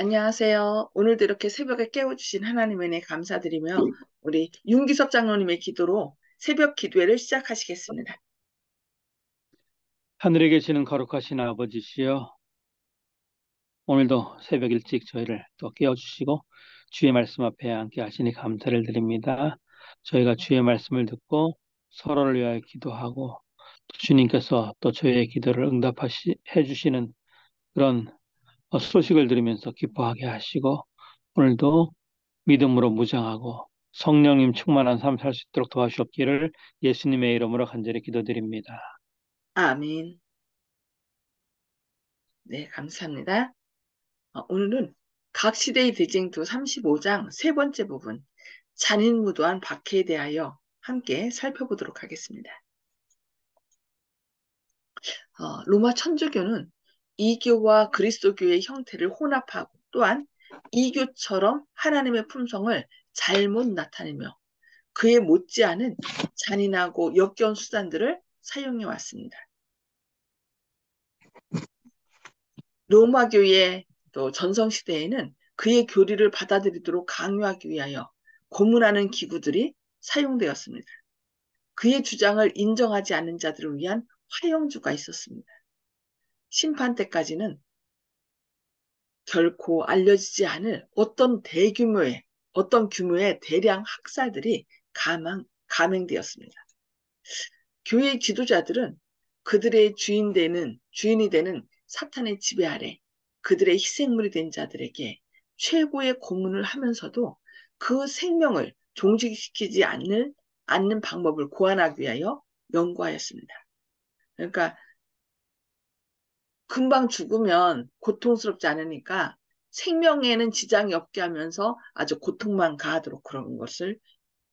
안녕하세요. 오늘도 이렇게 새벽에 깨워주신 하나님의 은혜 감사드리며 우리 윤기섭 장로님의 기도로 새벽 기도회를 시작하시겠습니다. 하늘에 계시는 거룩하신 아버지시여, 오늘도 새벽 일찍 저희를 또 깨워주시고 주의 말씀 앞에 앉게 하시니 감사를 드립니다. 저희가 주의 말씀을 듣고 서로를 위하여 기도하고 또 주님께서 또 저희의 기도를 응답해 주시는 그런 소식을 들으면서 기뻐하게 하시고, 오늘도 믿음으로 무장하고 성령님 충만한 삶 살 수 있도록 도와주옵기를 예수님의 이름으로 간절히 기도드립니다. 아멘. 네, 감사합니다. 오늘은 각 시대의 대쟁투 35장 세 번째 부분 잔인무도한 박해에 대하여 함께 살펴보도록 하겠습니다. 로마 천주교는 이교와 그리스도교의 형태를 혼합하고 또한 이교처럼 하나님의 품성을 잘못 나타내며 그에 못지않은 잔인하고 역겨운 수단들을 사용해 왔습니다. 로마교의 또 전성시대에는 그의 교리를 받아들이도록 강요하기 위하여 고문하는 기구들이 사용되었습니다. 그의 주장을 인정하지 않는 자들을 위한 화형주가 있었습니다. 심판 때까지는 결코 알려지지 않을 어떤 규모의 대량 학살들이 감행되었습니다. 교회 지도자들은 그들의 주인이 되는 사탄의 지배 아래 그들의 희생물이 된 자들에게 최고의 고문을 하면서도 그 생명을 종식시키지 않는 방법을 고안하기 위하여 연구하였습니다. 그러니까 금방 죽으면 고통스럽지 않으니까 생명에는 지장이 없게 하면서 아주 고통만 가하도록 그런 것을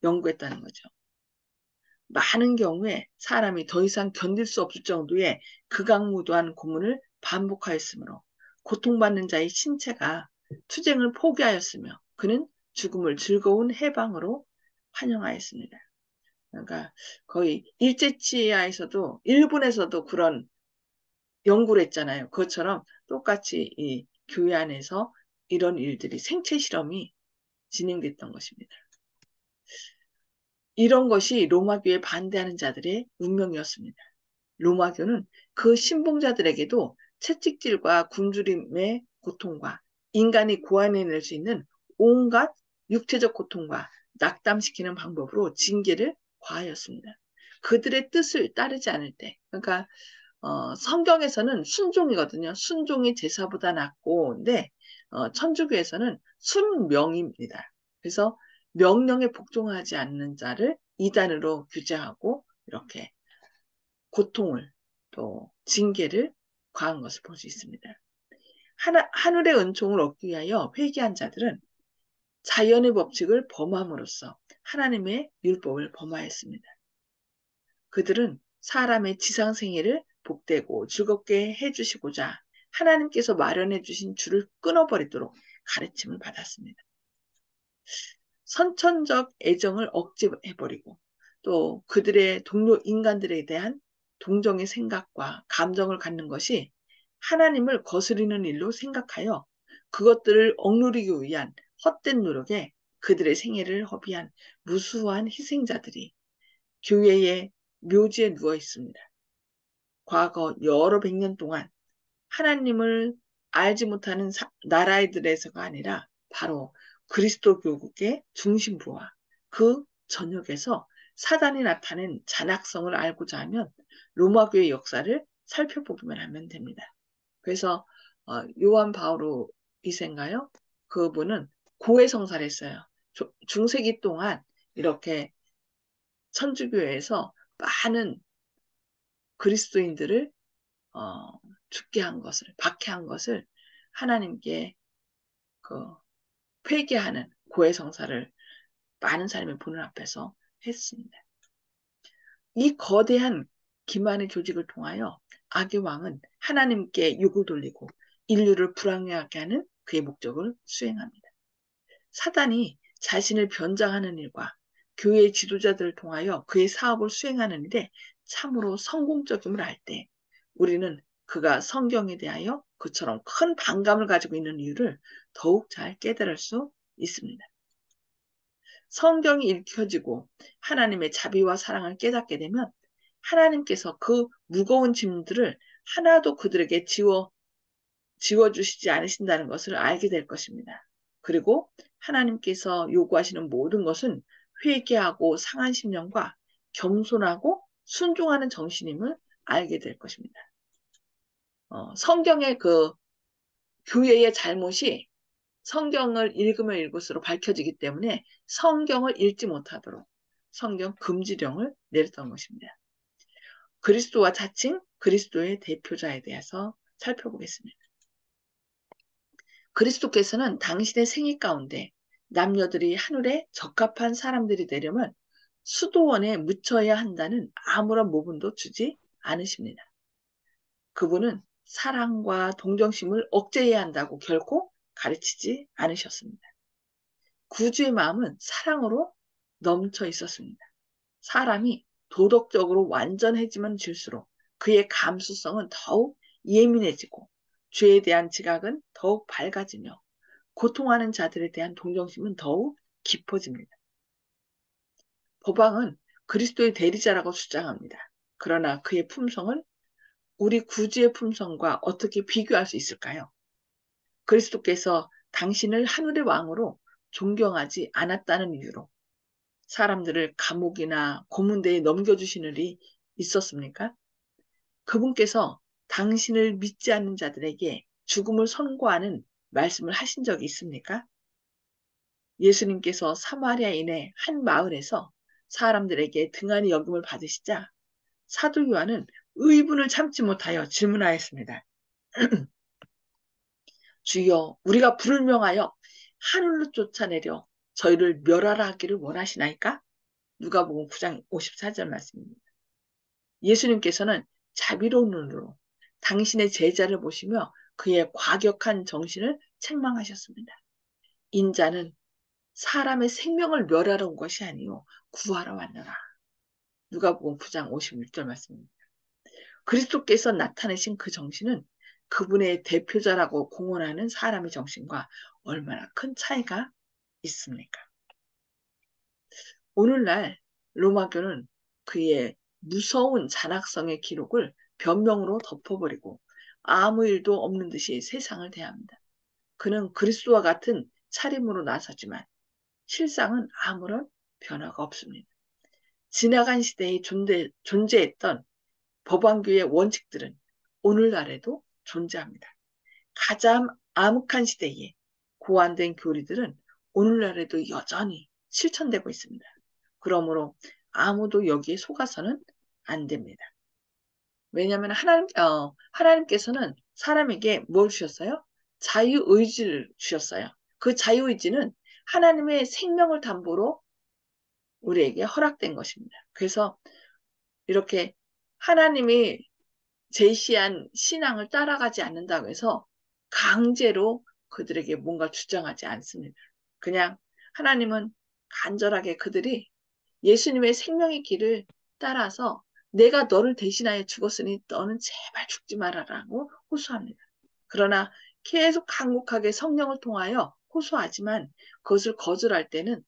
연구했다는 거죠. 많은 경우에 사람이 더 이상 견딜 수 없을 정도의 극악무도한 고문을 반복하였으므로 고통받는 자의 신체가 투쟁을 포기하였으며 그는 죽음을 즐거운 해방으로 환영하였습니다. 그러니까 거의 일제치하에서도 일본에서도 그런 연구를 했잖아요. 그것처럼 똑같이 이 교회 안에서 이런 일들이 생체 실험이 진행됐던 것입니다. 이런 것이 로마교에 반대하는 자들의 운명이었습니다. 로마교는 그 신봉자들에게도 채찍질과 굶주림의 고통과 인간이 고안해낼 수 있는 온갖 육체적 고통과 낙담시키는 방법으로 징계를 과하였습니다. 그들의 뜻을 따르지 않을 때, 그러니까 성경에서는 순종이거든요. 순종이 제사보다 낫고, 근데 천주교에서는 순명입니다. 그래서 명령에 복종하지 않는 자를 이단으로 규제하고 이렇게 고통을 또 징계를 과한 것을 볼 수 있습니다. 하늘의 은총을 얻기 위하여 회개한 자들은 자연의 법칙을 범함으로써 하나님의 율법을 범하였습니다. 그들은 사람의 지상생애를 복되고 즐겁게 해주시고자 하나님께서 마련해 주신 줄을 끊어버리도록 가르침을 받았습니다. 선천적 애정을 억제해버리고 또 그들의 동료 인간들에 대한 동정의 생각과 감정을 갖는 것이 하나님을 거스르는 일로 생각하여 그것들을 억누르기 위한 헛된 노력에 그들의 생애를 허비한 무수한 희생자들이 교회의 묘지에 누워 있습니다. 과거 여러 백 년 동안 하나님을 알지 못하는 나라들에서가 아니라 바로 그리스도 교국의 중심부와 그 전역에서 사단이 나타낸 잔악성을 알고자 하면 로마교의 역사를 살펴보기만 하면 됩니다. 그래서 요한 바오로 2세인가요? 그분은 고해성사를 했어요. 중세기 동안 이렇게 천주교에서 많은 그리스도인들을 어, 죽게 한 것을, 박해한 것을 하나님께 그 회개하는 고해성사를 많은 사람이 보는 앞에서 했습니다. 이 거대한 기만의 조직을 통하여 악의 왕은 하나님께 욕을 돌리고 인류를 불황하게 하는 그의 목적을 수행합니다. 사단이 자신을 변장하는 일과 교회의 지도자들을 통하여 그의 사업을 수행하는 일에 참으로 성공적임을 알 때 우리는 그가 성경에 대하여 그처럼 큰 반감을 가지고 있는 이유를 더욱 잘 깨달을 수 있습니다. 성경이 읽혀지고 하나님의 자비와 사랑을 깨닫게 되면 하나님께서 그 무거운 짐들을 하나도 그들에게 지워주시지 않으신다는 것을 알게 될 것입니다. 그리고 하나님께서 요구하시는 모든 것은 회개하고 상한 심령과 겸손하고 순종하는 정신임을 알게 될 것입니다. 성경의 그 교회의 잘못이 성경을 읽으면 읽을수록 밝혀지기 때문에 성경을 읽지 못하도록 성경 금지령을 내렸던 것입니다. 그리스도와 자칭 그리스도의 대표자에 대해서 살펴보겠습니다. 그리스도께서는 당신의 생애 가운데 남녀들이 하늘에 적합한 사람들이 되려면 수도원에 묻혀야 한다는 아무런 모분도 주지 않으십니다. 그분은 사랑과 동정심을 억제해야 한다고 결코 가르치지 않으셨습니다. 구주의 마음은 사랑으로 넘쳐 있었습니다. 사람이 도덕적으로 완전해지면 질수록 그의 감수성은 더욱 예민해지고 죄에 대한 지각은 더욱 밝아지며 고통하는 자들에 대한 동정심은 더욱 깊어집니다. 법왕은 그리스도의 대리자라고 주장합니다. 그러나 그의 품성을 우리 구주의 품성과 어떻게 비교할 수 있을까요? 그리스도께서 당신을 하늘의 왕으로 존경하지 않았다는 이유로 사람들을 감옥이나 고문대에 넘겨주시는 일이 있었습니까? 그분께서 당신을 믿지 않는 자들에게 죽음을 선고하는 말씀을 하신 적이 있습니까? 예수님께서 사마리아인의 한 마을에서 사람들에게 등한히 여김을 받으시자 사도 요한은 의분을 참지 못하여 질문하였습니다. 주여, 우리가 불을 명하여 하늘로 쫓아내려 저희를 멸하라 하기를 원하시나이까? 누가복음 9장 54절 말씀입니다. 예수님께서는 자비로운 눈으로 당신의 제자를 보시며 그의 과격한 정신을 책망하셨습니다. 인자는 사람의 생명을 멸하러 온 것이 아니요 구하러 왔노라. 누가복음 9장 56절 말씀입니다. 그리스도께서 나타내신 그 정신은 그분의 대표자라고 공언하는 사람의 정신과 얼마나 큰 차이가 있습니까? 오늘날 로마교는 그의 무서운 잔악성의 기록을 변명으로 덮어버리고 아무 일도 없는 듯이 세상을 대합니다. 그는 그리스도와 같은 차림으로 나서지만 실상은 아무런 변화가 없습니다. 지나간 시대에 존재했던 법왕교의 원칙들은 오늘날에도 존재합니다. 가장 암흑한 시대에 고안된 교리들은 오늘날에도 여전히 실천되고 있습니다. 그러므로 아무도 여기에 속아서는 안 됩니다. 왜냐하면 하나님께서는 사람에게 뭘 주셨어요? 자유의지를 주셨어요. 그 자유의지는 하나님의 생명을 담보로 우리에게 허락된 것입니다. 그래서 이렇게 하나님이 제시한 신앙을 따라가지 않는다고 해서 강제로 그들에게 뭔가 주장하지 않습니다. 그냥 하나님은 간절하게 그들이 예수님의 생명의 길을 따라서 내가 너를 대신하여 죽었으니 너는 제발 죽지 말아라고 호소합니다. 그러나 계속 강력하게 성령을 통하여 호소하지만 그것을 거절할 때는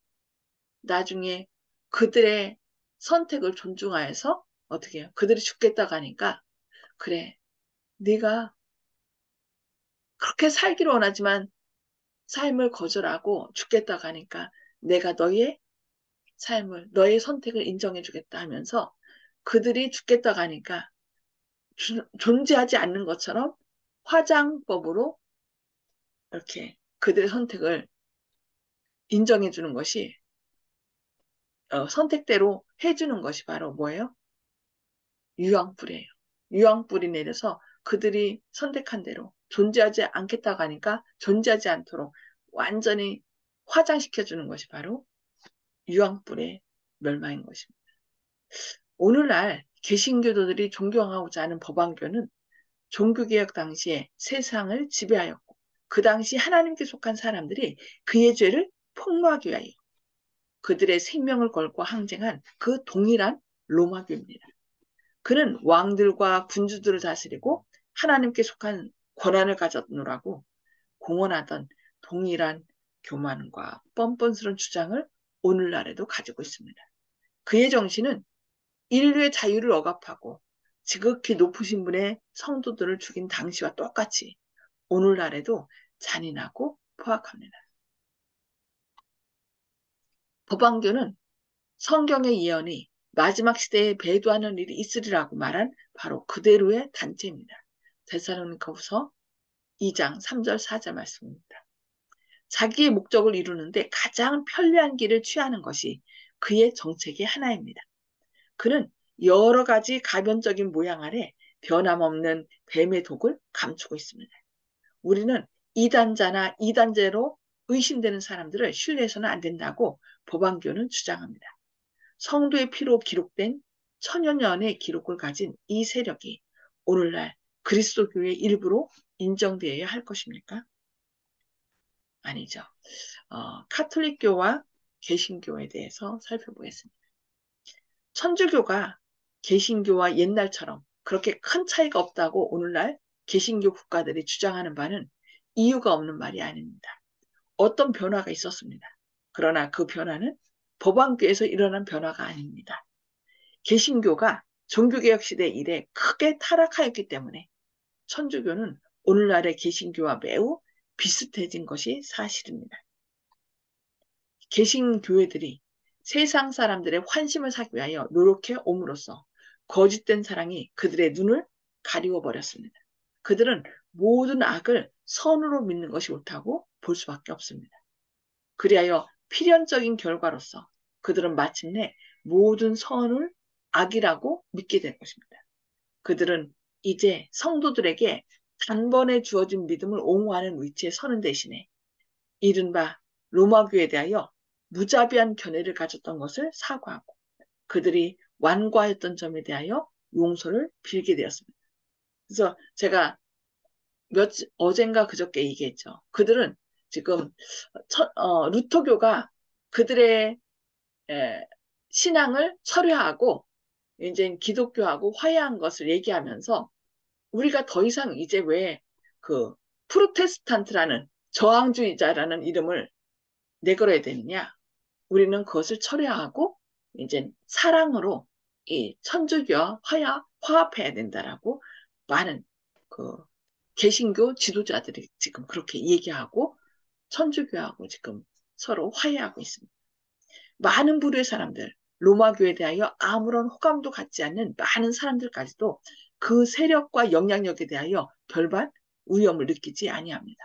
나중에 그들의 선택을 존중하여서 어떻게 해요? 그들이 죽겠다고 하니까 그래 네가 그렇게 살기를 원하지만 삶을 거절하고 죽겠다고 하니까 내가 너의 삶을 너의 선택을 인정해 주겠다 하면서 그들이 죽겠다고 하니까 존재하지 않는 것처럼 화장법으로 이렇게 그들의 선택을 인정해 주는 것이 선택대로 해주는 것이 바로 뭐예요? 유황불이에요. 유황불이 내려서 그들이 선택한 대로 존재하지 않겠다고 하니까 존재하지 않도록 완전히 화장시켜 주는 것이 바로 유황불의 멸망인 것입니다. 오늘날 개신교도들이 존경하고자 하는 법안교는 종교개혁 당시에 세상을 지배하였고 그 당시 하나님께 속한 사람들이 그의 죄를 폭로하기 위하여 그들의 생명을 걸고 항쟁한 그 동일한 로마교입니다. 그는 왕들과 군주들을 다스리고 하나님께 속한 권한을 가졌노라고 공언하던 동일한 교만과 뻔뻔스러운 주장을 오늘날에도 가지고 있습니다. 그의 정신은 인류의 자유를 억압하고 지극히 높으신 분의 성도들을 죽인 당시와 똑같이 오늘날에도 잔인하고 포악합니다. 법왕교는 성경의 예언이 마지막 시대에 배도하는 일이 있으리라고 말한 바로 그대로의 단체입니다. 데살로니가후서 2장 3절 4절 말씀입니다. 자기의 목적을 이루는데 가장 편리한 길을 취하는 것이 그의 정책의 하나입니다. 그는 여러 가지 가변적인 모양 아래 변함없는 뱀의 독을 감추고 있습니다. 우리는 이단자나 이단제로 의심되는 사람들을 신뢰해서는 안 된다고 법왕교는 주장합니다. 성도의 피로 기록된 천여년의 기록을 가진 이 세력이 오늘날 그리스도교의 일부로 인정되어야 할 것입니까? 아니죠. 카톨릭교와 개신교에 대해서 살펴보겠습니다. 천주교가 개신교와 옛날처럼 그렇게 큰 차이가 없다고 오늘날 개신교 국가들이 주장하는 바는 이유가 없는 말이 아닙니다. 어떤 변화가 있었습니다. 그러나 그 변화는 법왕교에서 일어난 변화가 아닙니다. 개신교가 종교개혁 시대 이래 크게 타락하였기 때문에 천주교는 오늘날의 개신교와 매우 비슷해진 것이 사실입니다. 개신교회들이 세상 사람들의 환심을 사기 위하여 노력해 옴으로써 거짓된 사랑이 그들의 눈을 가리워 버렸습니다. 그들은 모든 악을 선으로 믿는 것이 옳다고 볼 수밖에 없습니다. 그리하여 필연적인 결과로서 그들은 마침내 모든 선을 악이라고 믿게 될 것입니다. 그들은 이제 성도들에게 단번에 주어진 믿음을 옹호하는 위치에 서는 대신에 이른바 로마교에 대하여 무자비한 견해를 가졌던 것을 사과하고 그들이 완고하였던 점에 대하여 용서를 빌게 되었습니다. 그래서 제가 어젠가 그저께 얘기했죠. 그들은 지금 루터교가 그들의 신앙을 철회하고 이제 기독교하고 화해한 것을 얘기하면서 우리가 더 이상 이제 왜 그 프로테스탄트라는 저항주의자라는 이름을 내걸어야 되느냐? 우리는 그것을 철회하고 이제 사랑으로 이 천주교와 화합해야 된다라고 많은 그 개신교 지도자들이 지금 그렇게 얘기하고 천주교하고 지금 서로 화해하고 있습니다. 많은 부류의 사람들, 로마교에 대하여 아무런 호감도 갖지 않는 많은 사람들까지도 그 세력과 영향력에 대하여 별반 위험을 느끼지 아니합니다.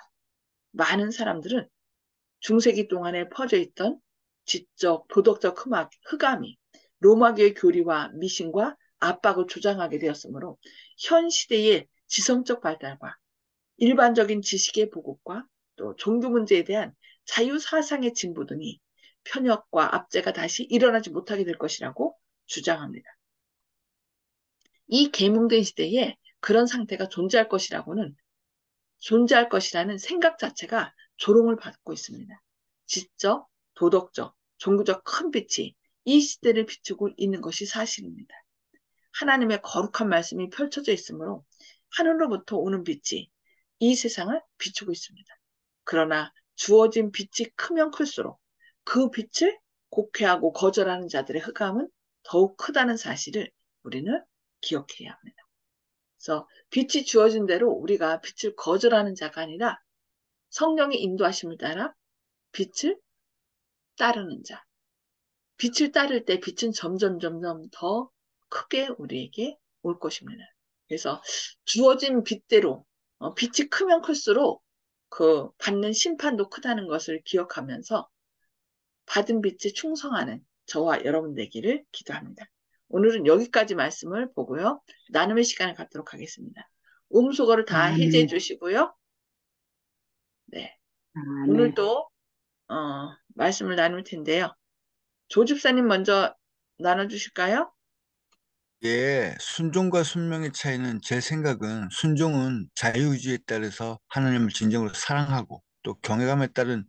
많은 사람들은 중세기 동안에 퍼져 있던 지적, 도덕적 흑암이 로마교의 교리와 미신과 압박을 조장하게 되었으므로 현 시대의 지성적 발달과 일반적인 지식의 보급과 또 종교 문제에 대한 자유사상의 진보 등이 편협과 압제가 다시 일어나지 못하게 될 것이라고 주장합니다. 이 계몽된 시대에 그런 상태가 존재할 것이라는 생각 자체가 조롱을 받고 있습니다. 지적, 도덕적, 종교적 큰 빛이 이 시대를 비추고 있는 것이 사실입니다. 하나님의 거룩한 말씀이 펼쳐져 있으므로 하늘로부터 오는 빛이 이 세상을 비추고 있습니다. 그러나 주어진 빛이 크면 클수록 그 빛을 곡해하고 거절하는 자들의 흑암은 더욱 크다는 사실을 우리는 기억해야 합니다. 그래서 빛이 주어진 대로 우리가 빛을 거절하는 자가 아니라 성령의 인도하심을 따라 빛을 따르는 자. 빛을 따를 때 빛은 점점 더 크게 우리에게 올 것입니다. 그래서 주어진 빛대로 빛이 크면 클수록 그 받는 심판도 크다는 것을 기억하면서 받은 빛에 충성하는 저와 여러분 되기를 기도합니다. 오늘은 여기까지 말씀을 보고요. 나눔의 시간을 갖도록 하겠습니다. 음소거를 다 해제해 네. 주시고요. 네. 네. 오늘도 말씀을 나눌 텐데요. 조 집사님 먼저 나눠주실까요? 예, 순종과 순명의 차이는 제 생각은 순종은 자유의지에 따라서 하나님을 진정으로 사랑하고 또 경외감에 따른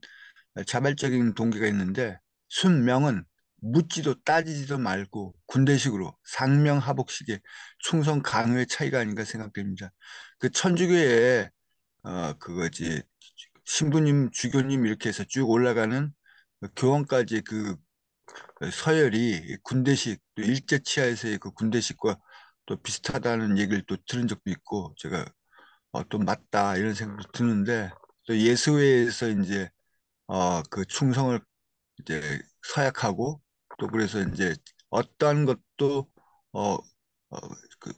자발적인 동기가 있는데 순명은 묻지도 따지지도 말고 군대식으로 상명하복식의 충성 강요의 차이가 아닌가 생각됩니다. 그 천주교의 그거지 신부님, 주교님 이렇게 해서 쭉 올라가는 그 교황까지 그 서열이 군대식 또 일제치하에서의 그 군대식과 또 비슷하다는 얘기를 또 들은 적도 있고 제가 또 맞다 이런 생각도 드는데 또 예수회에서 이제 그 충성을 이제 서약하고 또 그래서 이제 어떠한 것도 어, 그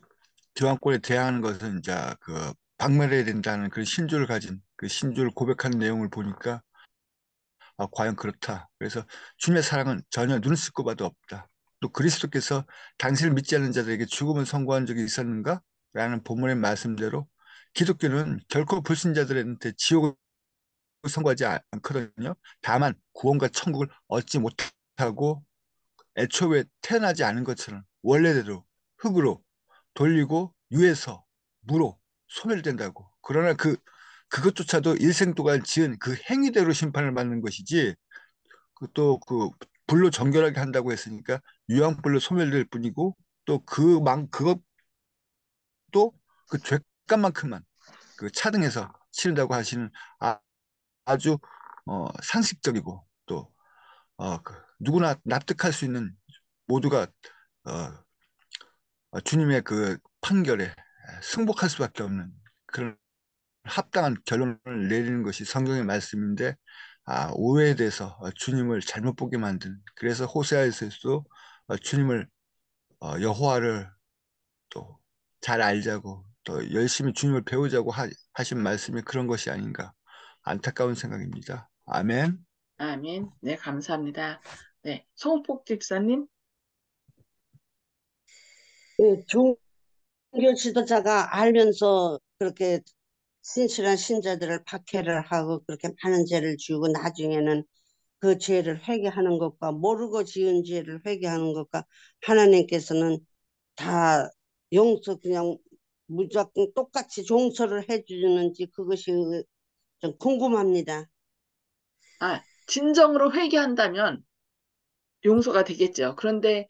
교황권에 대항하는 것은 이제 그 박멸해야 된다는 그런 신조를 가진 그 신조를 고백하는 내용을 보니까 과연 그렇다. 그래서 주님의 사랑은 전혀 눈을 씻고 봐도 없다. 또 그리스도께서 당신을 믿지 않는 자들에게 죽음을 선고한 적이 있었는가? 라는 본문의 말씀대로 기독교는 결코 불신자들한테 지옥을 선고하지 않거든요. 다만 구원과 천국을 얻지 못하고 애초에 태어나지 않은 것처럼 원래대로 흙으로 돌리고 유에서 무로 소멸된다고. 그러나 그것조차도 일생 동안 지은 그 행위대로 심판을 받는 것이지 또 불로 정결하게 한다고 했으니까 유황불로 소멸될 뿐이고 또 그것도 그 죄값만큼만 그 차등해서 치른다고 하시는 아, 아주 상식적이고 또 누구나 납득할 수 있는 모두가 어, 주님의 그 판결에 승복할 수밖에 없는 그런 합당한 결론을 내리는 것이 성경의 말씀인데 오해에 대해서 주님을 잘못 보게 만든 그래서 호세아에서도 주님을 여호와를 또 잘 알자고 또 열심히 주님을 배우자고 하신 말씀이 그런 것이 아닌가 안타까운 생각입니다. 아멘. 아멘. 네, 감사합니다. 네, 송복 집사님. 그 종교 지도자가 알면서 그렇게 신실한 신자들을 박해를 하고 그렇게 많은 죄를 지우고 나중에는 그 죄를 회개하는 것과 모르고 지은 죄를 회개하는 것과 하나님께서는 다 용서 그냥 무조건 똑같이 용서를 해주는지 그것이 좀 궁금합니다. 진정으로 회개한다면 용서가 되겠죠. 그런데,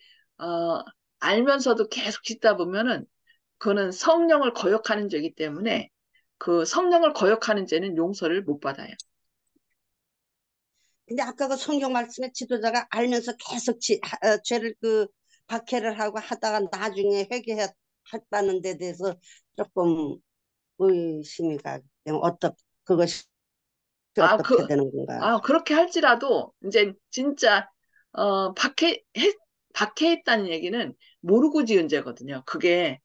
알면서도 계속 짓다 보면은, 그거는 성령을 거역하는 죄이기 때문에, 그 성령을 거역하는 죄는 용서를 못 받아요. 근데 아까 그 성경 말씀에 지도자가 알면서 계속 죄를 그 박해를 하고 하다가 나중에 회개했다는 데 대해서 조금 의심이 가요. 그것이 아, 어떻게 되는 건가? 그렇게 할지라도, 이제 진짜, 박해했다는 얘기는 모르고 지은 죄거든요. 그게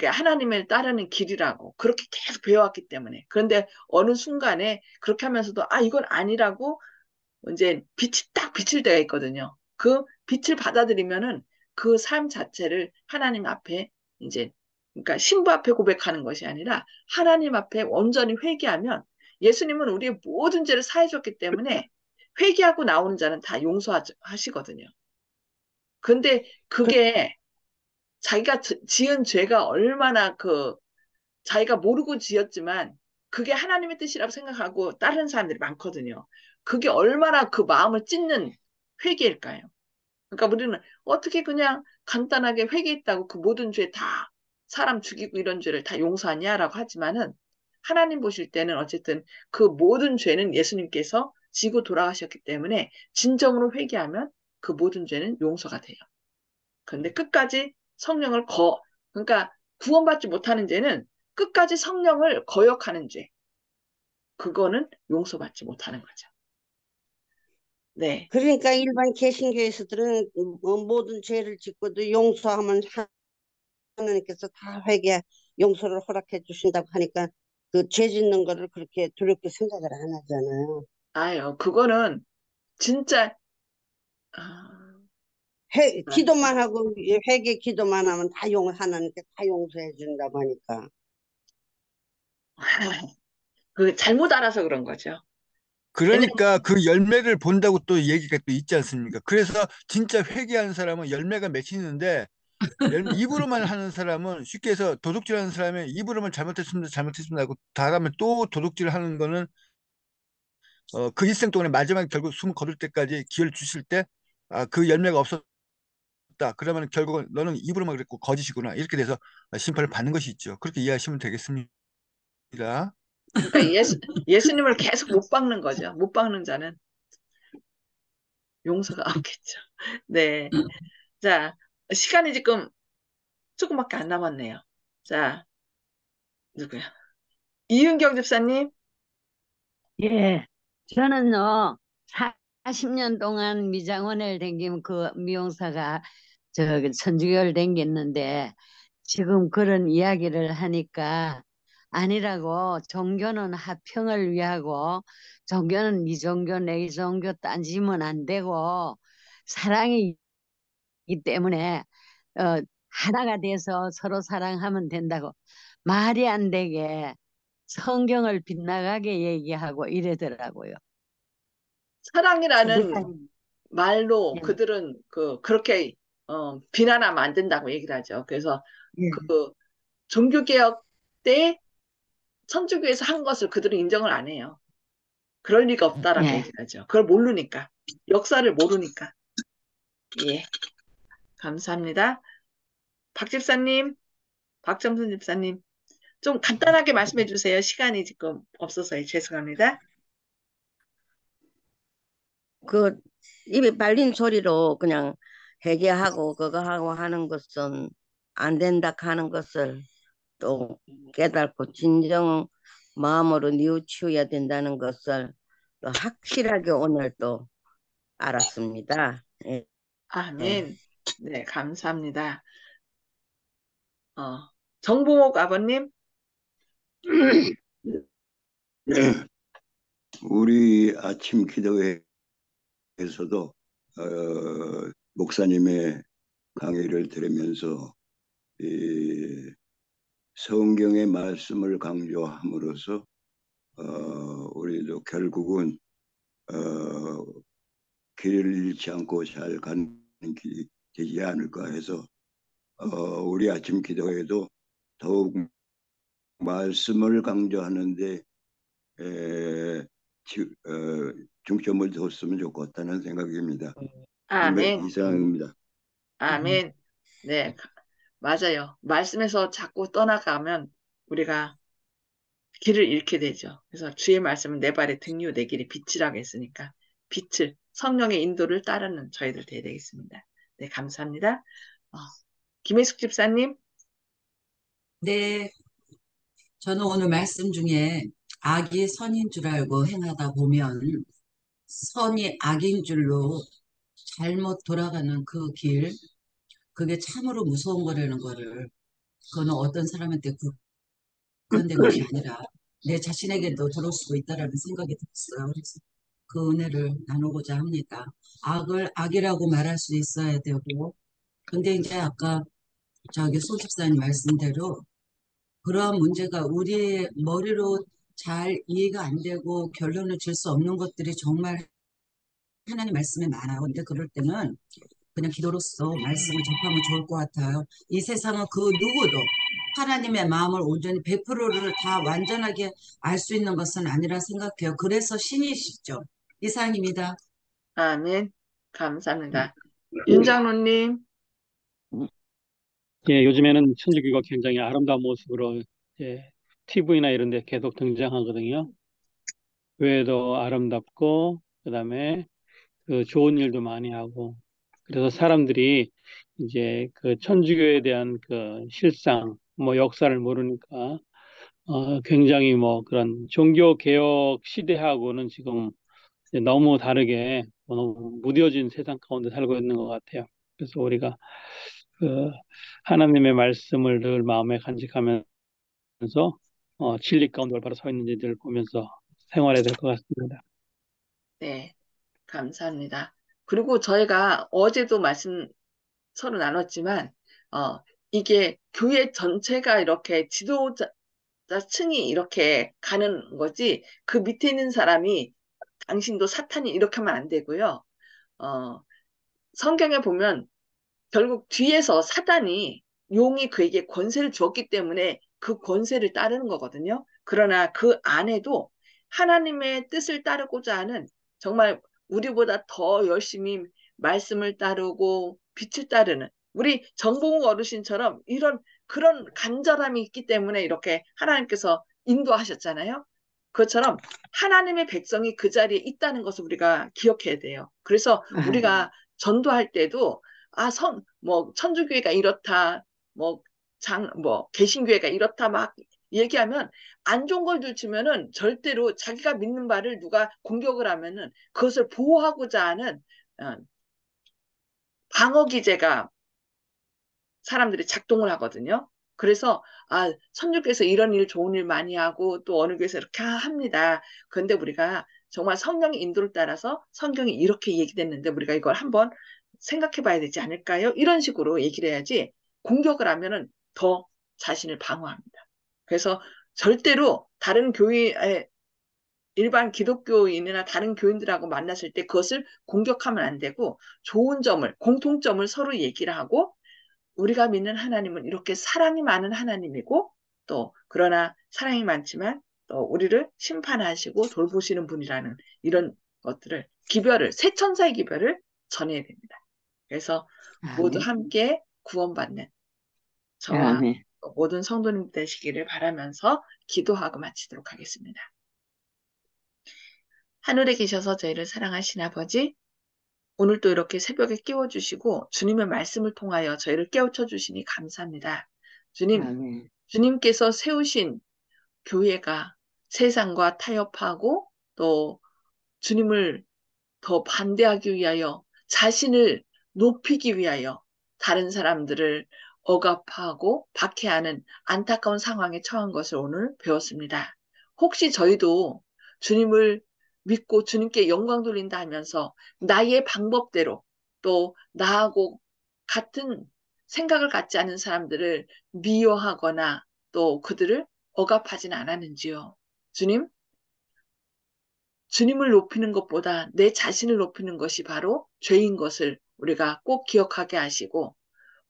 하나님을 따르는 길이라고. 그렇게 계속 배워왔기 때문에. 그런데 어느 순간에 그렇게 하면서도, 이건 아니라고 이제 빛이 딱 비칠 때가 있거든요. 그 빛을 받아들이면은 그 삶 자체를 하나님 앞에 이제, 그러니까 신부 앞에 고백하는 것이 아니라 하나님 앞에 온전히 회개하면 예수님은 우리의 모든 죄를 사해줬기 때문에 회개하고 나오는 자는 다 용서하시거든요. 근데 그, 그게 자기가 지은 죄가 얼마나 자기가 모르고 지었지만 그게 하나님의 뜻이라고 생각하고 따르는 사람들이 많거든요. 그게 얼마나 그 마음을 찢는 회개일까요? 그러니까 우리는 어떻게 그냥 간단하게 회개했다고 그 모든 죄 다 사람 죽이고 이런 죄를 다 용서하냐라고 하지만은 하나님 보실 때는 어쨌든 그 모든 죄는 예수님께서 지고 돌아가셨기 때문에 진정으로 회개하면 그 모든 죄는 용서가 돼요. 그런데 끝까지 성령을 그러니까 구원받지 못하는 죄는 끝까지 성령을 거역하는 죄. 그거는 용서받지 못하는 거죠. 네. 그러니까 일반 개신교에서들은 모든 죄를 짓고도 용서하면 하나님께서 다 용서를 허락해 주신다고 하니까 그 죄 짓는 거를 그렇게 두렵게 생각을 안 하잖아요. 그거는 진짜, 아, 기도만 하고 회개 기도만 하면 하나님께 다 용서해 준다고 하니까. 그 잘못 알아서 그런 거죠. 왜냐면, 그러니까 그 열매를 본다고 또 얘기가 또 있지 않습니까? 그래서 진짜 회개하는 사람은 열매가 맺히는데 입으로만 하는 사람은 쉽게 해서 도둑질하는 사람이 입으로만 잘못했습니다, 잘못했습니다 하고 다음에 또 도둑질하는 거는 그 일생 동안에 마지막에 결국 숨 거둘 때까지 기회를 주실 때 그 열매가 없었다. 그러면 결국은 너는 입으로만 그랬고 거짓이구나. 이렇게 돼서 심판을 받는 것이 있죠. 그렇게 이해하시면 되겠습니다. 그러니까 예수님을 계속 못 박는 거죠. 못 박는 자는 용서가 없겠죠. 네. 자, 시간이 지금 조금밖에 안 남았네요. 자, 누구야? 이윤경 집사님? 예, 저는요, 40년 동안 미장원을 댕기면 그 미용사가 천주교를 댕겼는데 지금 그런 이야기를 하니까 아니라고 종교는 화평을 위하고 종교는 이 종교 내 종교 따지면 안 되고 사랑이기 때문에 하나가 돼서 서로 사랑하면 된다고 말이 안 되게 성경을 빗나가게 얘기하고 이러더라고요. 사랑이라는 목사님. 말로 예, 그들은 그렇게 비난하면 안 된다고 얘기를 하죠. 그래서 예, 그 종교개혁 때 천주교에서 한 것을 그들은 인정을 안 해요. 그럴 리가 없다라고 예. 얘기를 하죠. 그걸 모르니까. 역사를 모르니까. 예, 감사합니다. 박 집사님, 박정순 집사님, 좀 간단하게 말씀해 주세요. 시간이 지금 없어서요. 죄송합니다. 그 입에 발린 소리로 그냥 회개하고 그거 하고 하는 것은 안 된다 하는 것을 또 깨닫고 진정 마음으로 뉘우치어야 된다는 것을 또 확실하게 오늘 또 알았습니다. 예. 예. 아멘. 네, 감사합니다. 정봉옥 아버님, 우리 아침 기도회에서도 목사님의 강의를 들으면서 이 성경의 말씀을 강조함으로써 우리도 결국은 길을 잃지 않고 잘 가는 길이 되지 않을까 해서 우리 아침 기도회도 더욱 말씀을 강조하는데 중점을 뒀으면 좋겠다는 생각입니다. 아멘, 이상입니다. 아멘. 네, 맞아요. 말씀에서 자꾸 떠나가면 우리가 길을 잃게 되죠. 그래서 주의 말씀은 내 발의 등유, 내 길이 빛이라고 했으니까 빛을, 성령의 인도를 따르는 저희들 돼야 되겠습니다. 네, 감사합니다. 김혜숙 집사님, 네, 저는 오늘 말씀 중에 악이 선인 줄 알고 행하다 보면 선이 악인 줄로 잘못 돌아가는 그 길, 그게 참으로 무서운 거라는 거를, 그거는 어떤 사람한테 국한된 것이 아니라 내 자신에게도 들어올 수도 있다라는 생각이 들었어요. 그래서 그 은혜를 나누고자 합니다. 악을 악이라고 말할 수 있어야 되고, 근데 이제 아까 소 집사님 말씀대로 그러한 문제가 우리의 머리로 잘 이해가 안 되고 결론을 질 수 없는 것들이 정말 하나님 말씀에 많아요. 근데 그럴 때는 그냥 기도로서 말씀을 접하면 좋을 것 같아요. 이 세상은 그 누구도 하나님의 마음을 온전히 100%를 다 완전하게 알 수 있는 것은 아니라 생각해요. 그래서 신이시죠. 이상입니다. 아멘. 감사합니다. 윤장로님, 예, 요즘에는 천주교가 굉장히 아름다운 모습으로 TV나 이런 데 계속 등장하거든요. 교회도 아름답고 그다음에 그 좋은 일도 많이 하고 그래서 사람들이 이제 그 천주교에 대한 그 실상 뭐 역사를 모르니까 굉장히 뭐 그런 종교 개혁 시대하고는 지금 이제 너무 다르게 너무 무뎌진 세상 가운데 살고 있는 것 같아요. 그래서 우리가 그 하나님의 말씀을 늘 마음에 간직하면서 진리 가운데 올바로 서 있는지를 보면서 생활해야 될 것 같습니다. 네, 감사합니다. 그리고 저희가 어제도 말씀 서로 나눴지만, 이게 교회 전체가 이렇게 지도자층이 이렇게 가는 거지, 그 밑에 있는 사람이 당신도 사탄이 이렇게 하면 안 되고요. 어, 성경에 보면 결국 뒤에서 사단이 용이 그에게 권세를 주었기 때문에 그 권세를 따르는 거거든요. 그러나 그 안에도 하나님의 뜻을 따르고자 하는 정말 우리보다 더 열심히 말씀을 따르고 빛을 따르는 우리 정봉욱 어르신처럼 이런 그런 간절함이 있기 때문에 이렇게 하나님께서 인도하셨잖아요. 그것처럼 하나님의 백성이 그 자리에 있다는 것을 우리가 기억해야 돼요. 그래서 우리가 전도할 때도 뭐 천주교회가 이렇다, 뭐 개신교회가 이렇다 막 얘기하면 안 좋은 걸 들추면은 절대로 자기가 믿는 바를 누가 공격을 하면은 그것을 보호하고자 하는 방어 기제가 사람들이 작동을 하거든요. 그래서 선주께서 이런 일 좋은 일 많이 하고 또 어느 교회에서 이렇게 합니다. 그런데 우리가 정말 성령의 인도를 따라서 성경이 이렇게 얘기됐는데 우리가 이걸 한번 생각해 봐야 되지 않을까요? 이런 식으로 얘기를 해야지 공격을 하면은 더 자신을 방어합니다. 그래서 절대로 다른 교회 일반 기독교인이나 다른 교인들하고 만났을 때 그것을 공격하면 안 되고 좋은 점을 공통점을 서로 얘기를 하고 우리가 믿는 하나님은 이렇게 사랑이 많은 하나님이고 또 그러나 사랑이 많지만 또 우리를 심판하시고 돌보시는 분이라는 이런 것들을 새 천사의 기별을 전해야 됩니다. 그래서 모두 함께 구원받는 저와 모든 성도님 되시기를 바라면서 기도하고 마치도록 하겠습니다. 하늘에 계셔서 저희를 사랑하신 아버지, 오늘도 이렇게 새벽에 깨워주시고 주님의 말씀을 통하여 저희를 깨우쳐 주시니 감사합니다. 주님께서 세우신 교회가 세상과 타협하고 또 주님을 더 반대하기 위하여 자신을 높이기 위하여 다른 사람들을 억압하고 박해하는 안타까운 상황에 처한 것을 오늘 배웠습니다. 혹시 저희도 주님을 믿고 주님께 영광 돌린다 하면서 나의 방법대로 또 나하고 같은 생각을 갖지 않은 사람들을 미워하거나 또 그들을 억압하진 않았는지요. 주님을 높이는 것보다 내 자신을 높이는 것이 바로 죄인 것을 우리가 꼭 기억하게 하시고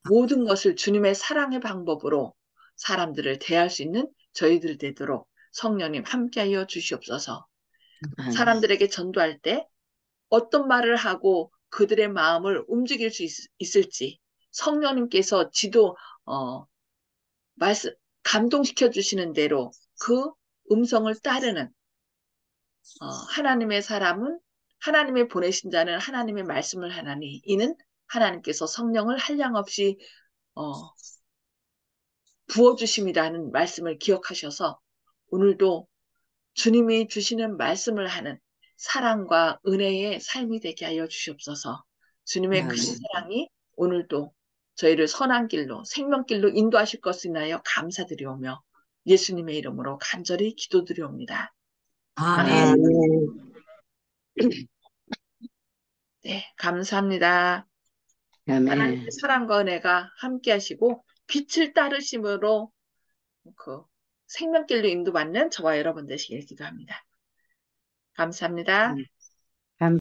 모든 것을 주님의 사랑의 방법으로 사람들을 대할 수 있는 저희들 되도록 성령님 함께하여 주시옵소서. 사람들에게 전도할 때 어떤 말을 하고 그들의 마음을 움직일 수 있을지 성령님께서 감동시켜 주시는 대로 그 음성을 따르는 하나님의 사람은 하나님의 보내신 자는 하나님의 말씀을 하나니 이는 하나님께서 성령을 한량없이 부어주심이라는 말씀을 기억하셔서 오늘도 주님이 주시는 말씀을 하는 사랑과 은혜의 삶이 되게 하여 주시옵소서. 주님의 크신 사랑이 오늘도 저희를 선한 길로 생명길로 인도하실 것을 인하여 감사드리오며 예수님의 이름으로 간절히 기도드리옵니다. 아멘. 네, 감사합니다. 하나님의 사랑과 은혜가 함께 하시고 빛을 따르심으로 그 생명길로 인도받는 저와 여러분 되시길 기도합니다. 감사합니다.